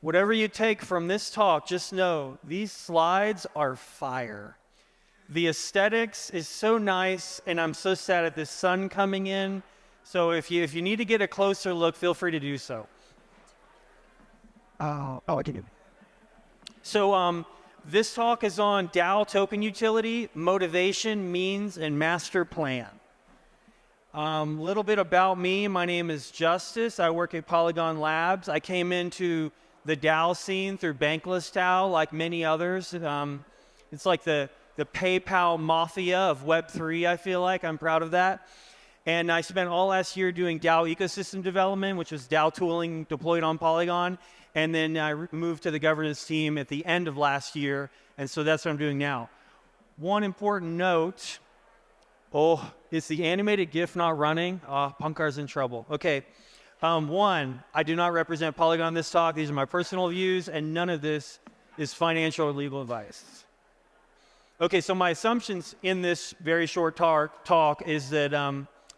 Whatever you take from this talk, just know these slides are fire. The aesthetics is so nice, and I'm so sad at the sun coming in. So if you need to get a closer look, feel free to do so. I can do it. So this talk is on DAO token utility, motivation, means, and master plan. A little bit about me. My name is Justice. I work at Polygon Labs. I came into the DAO scene through Bankless DAO, like many others. It's like the PayPal mafia of Web3, I feel like. I'm proud of that. And I spent all last year doing DAO ecosystem development, which was DAO tooling deployed on Polygon. And then I moved to the governance team at the end of last year. And so that's what I'm doing now. One important note. Oh, is the animated GIF not running? Punkar's in trouble. Okay. One, I do not represent Polygon in this talk. These are my personal views, and none of this is financial or legal advice. Okay, so my assumptions in this very short talk is that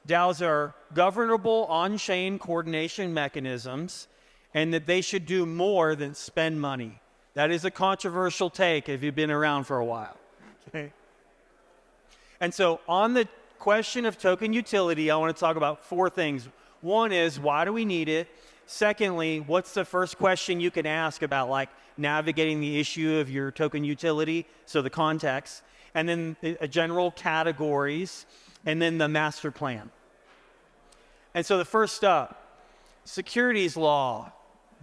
DAOs are governable on-chain coordination mechanisms, and that they should do more than spend money. That is a controversial take if you've been around for a while. Okay. And so on the question of token utility, I want to talk about four things. One is, why do we need it? Secondly, what's the first question you can ask about like navigating the issue of your token utility? So the context, and then general categories, and then the master plan. And so the first up, securities law.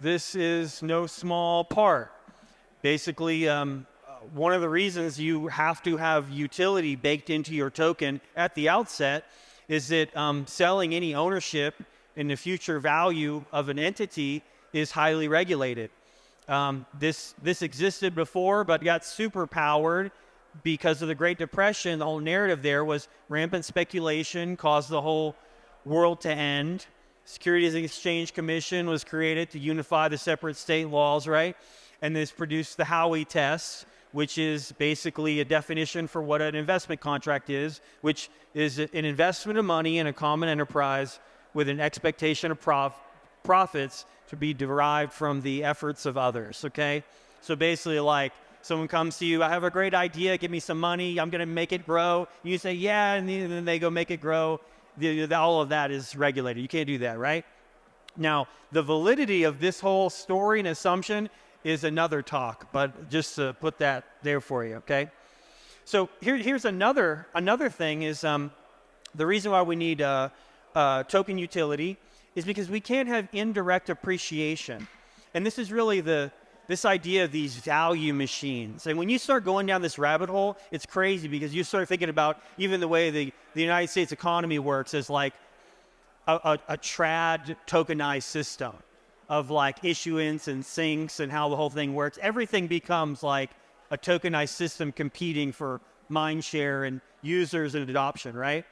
This is no small part. Basically, one of the reasons you have to have utility baked into your token at the outset is that selling any ownership in the future value of an entity is highly regulated. This existed before, but got super powered because of the Great Depression. The whole narrative there was rampant speculation caused the whole world to end. Securities and Exchange Commission was created to unify the separate state laws, right? And this produced the Howey test, which is basically a definition for what an investment contract is, which is an investment of money in a common enterprise with an expectation of profits to be derived from the efforts of others, okay? So basically, like, someone comes to you, I have a great idea, give me some money, I'm going to make it grow. You say, yeah, and then they go make it grow. All of that is regulated. You can't do that, right? Now, the validity of this whole story and assumption is another talk, but just to put that there for you, okay? So here's another thing is the reason why we need token utility is because we can't have indirect appreciation. And this is really this idea of these value machines. And when you start going down this rabbit hole, it's crazy because you start thinking about even the way the United States economy works as like a trad tokenized system of like issuance and sinks and how the whole thing works. Everything becomes like a tokenized system competing for mind share and users and adoption, right?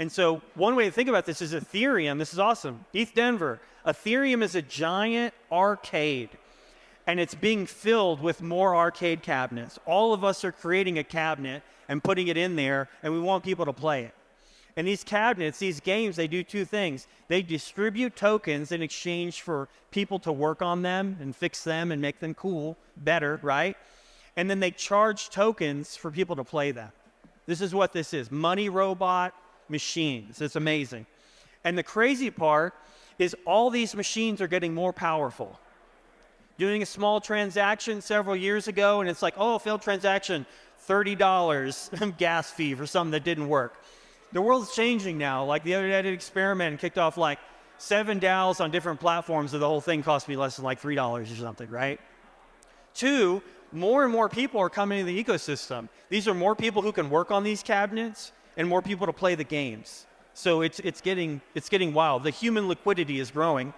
And so one way to think about this is Ethereum. This is awesome. ETH Denver. Ethereum is a giant arcade, and it's being filled with more arcade cabinets. All of us are creating a cabinet and putting it in there, and we want people to play it. And these cabinets, these games, they do two things. They distribute tokens in exchange for people to work on them and fix them and make them cool, better, right? And then they charge tokens for people to play them. This is what this is. Money robot machines. It's amazing. And the crazy part is all these machines are getting more powerful. Doing a small transaction several years ago, and it's like, oh, failed transaction, $30 gas fee for something that didn't work. The world's changing now. Like the other day I did an experiment and kicked off like 7 DAOs on different platforms, and the whole thing cost me less than like $3 or something, right? 2, more and more people are coming into the ecosystem. These are more people who can work on these cabinets and more people to play the games. So it's getting wild. The human liquidity is growing.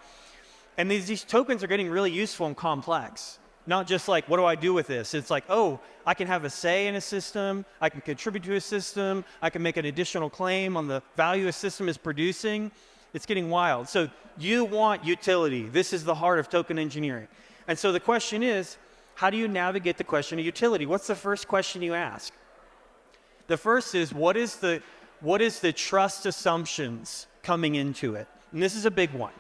And these tokens are getting really useful and complex. Not just like, what do I do with this? It's like, oh, I can have a say in a system. I can contribute to a system. I can make an additional claim on the value a system is producing. It's getting wild. So you want utility. This is the heart of token engineering. And so the question is, how do you navigate the question of utility? What's the first question you ask? The first is, what is the trust assumptions coming into it? And this is a big one.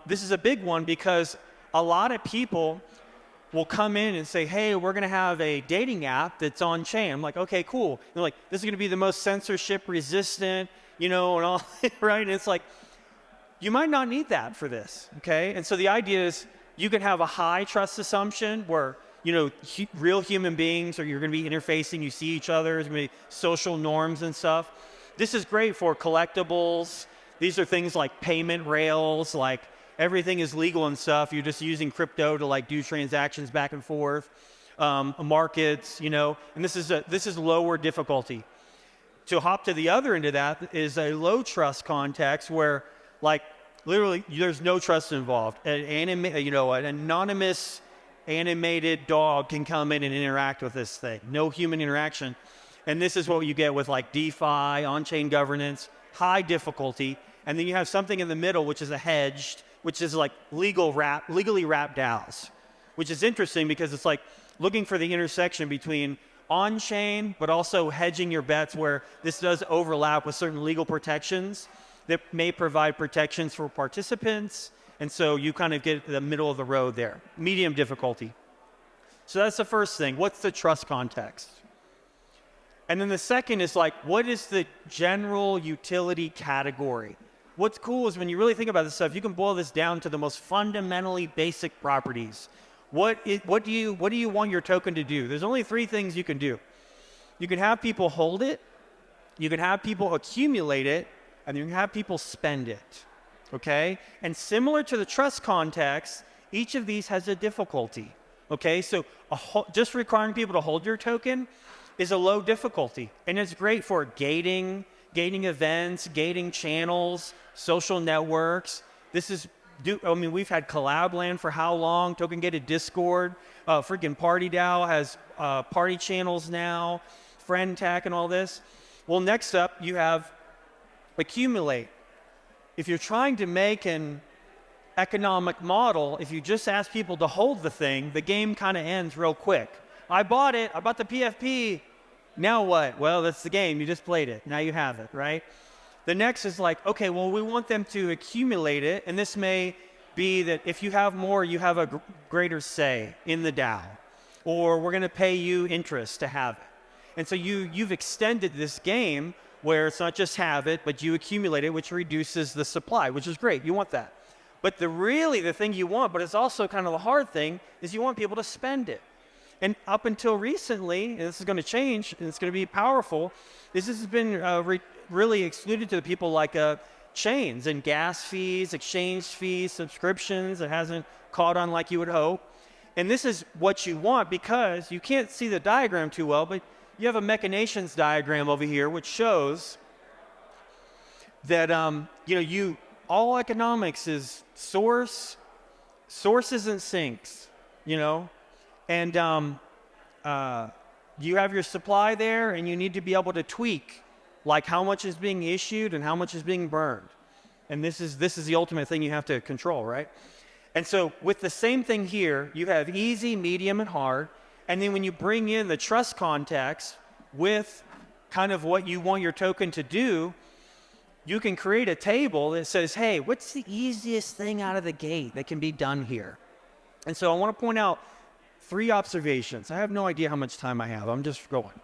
This is a big one because a lot of people will come in and say, hey, we're going to have a dating app that's on chain. I'm like, okay, cool. They're like, this is going to be the most censorship resistant, and all, right? And it's like, you might not need that for this, okay? And so the idea is you can have a high trust assumption where, real human beings, or you're going to be interfacing, you see each other, there's going to be social norms and stuff. This is great for collectibles. These are things like payment rails, like everything is legal and stuff. You're just using crypto to like do transactions back and forth, markets, and this is lower difficulty. To hop to the other end of that is a low trust context where like literally there's no trust involved. An anonymous animated dog can come in and interact with this thing. No human interaction. And this is what you get with like DeFi, on-chain governance, high difficulty. And then you have something in the middle, which is a hedged, which is like legally wrapped DAOs, which is interesting because it's like looking for the intersection between on-chain, but also hedging your bets where this does overlap with certain legal protections that may provide protections for participants. And so you kind of get the middle of the road there, medium difficulty. So that's the first thing. What's the trust context? And then the second is like, what is the general utility category? What's cool is when you really think about this stuff, you can boil this down to the most fundamentally basic properties. What do you want your token to do? There's only three things you can do. You can have people hold it, you can have people accumulate it, and you can have people spend it, okay? And similar to the trust context, each of these has a difficulty, okay? So just requiring people to hold your token is a low difficulty, and it's great for gating events, gating channels, social networks. We've had Collab Land for how long? Token Gated Discord, freaking Party DAO has party channels now, Friend Tech and all this. Well, next up you have accumulate. If you're trying to make an economic model, if you just ask people to hold the thing, the game kind of ends real quick. I bought the PFP. Now what? Well, that's the game. You just played it. Now you have it, right? The next is like, okay, well, we want them to accumulate it. And this may be that if you have more, you have a greater say in the DAO. Or we're going to pay you interest to have it. And so you've extended this game where it's not just have it, but you accumulate it, which reduces the supply, which is great. You want that. But the thing you want, but it's also kind of the hard thing, is you want people to spend it. And up until recently, and this is going to change, and it's going to be powerful, this has been really excluded to the people like chains and gas fees, exchange fees, subscriptions. It hasn't caught on like you would hope. And this is what you want because you can't see the diagram too well, but you have a machinations diagram over here which shows that all economics is sources and sinks, and you have your supply there, and you need to be able to tweak, like how much is being issued and how much is being burned. And this is the ultimate thing you have to control, right? And so with the same thing here, you have easy, medium, and hard. And then when you bring in the trust context with kind of what you want your token to do, you can create a table that says, hey, what's the easiest thing out of the gate that can be done here? And so I want to point out 3 observations. I have no idea how much time I have. I'm just going.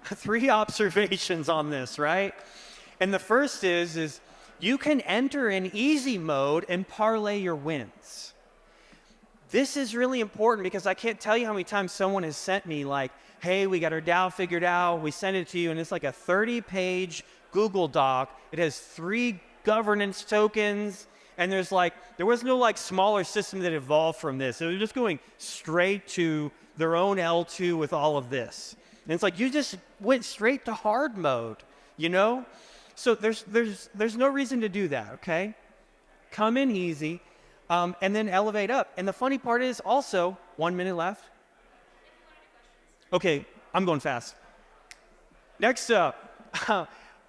3 observations on this, right? And the first is you can enter in easy mode and parlay your wins. This is really important because I can't tell you how many times someone has sent me like, hey, we got our DAO figured out. We sent it to you, and it's like a 30-page Google Doc. It has 3 governance tokens. And there was no like smaller system that evolved from this. It was just going straight to their own L2 with all of this. And it's like, you just went straight to hard mode, So there's no reason to do that, okay? Come in easy, and then elevate up. And the funny part is also, 1 minute left. Okay, I'm going fast. Next up,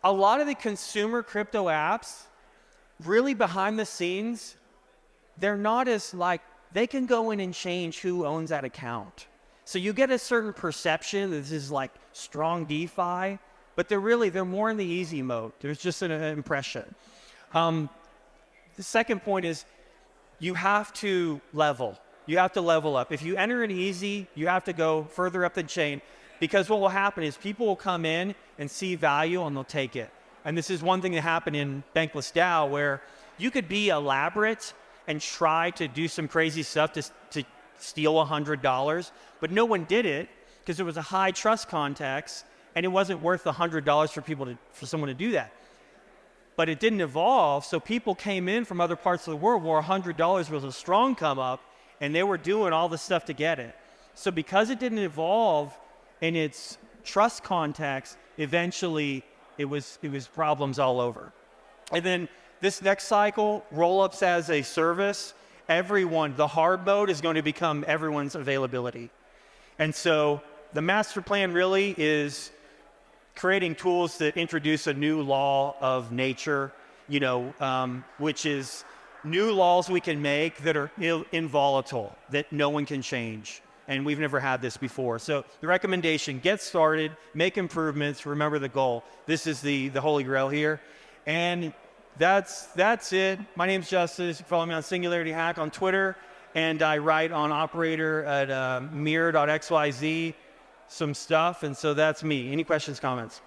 a lot of the consumer crypto apps, really behind the scenes, they're not as they can go in and change who owns that account. So you get a certain perception that this is like strong DeFi, but they're more in the easy mode. There's just an impression. The second point is you have to level. you have to level up. If you enter it easy, you have to go further up the chain, because what will happen is people will come in and see value and they'll take it. And this is one thing that happened in Bankless DAO, where you could be elaborate and try to do some crazy stuff to steal $100, but no one did it because it was a high trust context and it wasn't worth $100 for someone to do that. But it didn't evolve, so people came in from other parts of the world where $100 was a strong come up, and they were doing all the stuff to get it. So because it didn't evolve in its trust context, eventually it was problems all over. And then this next cycle, roll-ups as a service, the hard mode is going to become everyone's availability. And so the master plan really is creating tools that introduce a new law of nature, which is new laws we can make that are involatile, that no one can change. And we've never had this before. So the recommendation, get started, make improvements, remember the goal. This is the holy grail here. And that's it. My name's Justice. You can follow me on Singularity Hack on Twitter. And I write on Operator at mirror.xyz some stuff. And so that's me. Any questions, comments?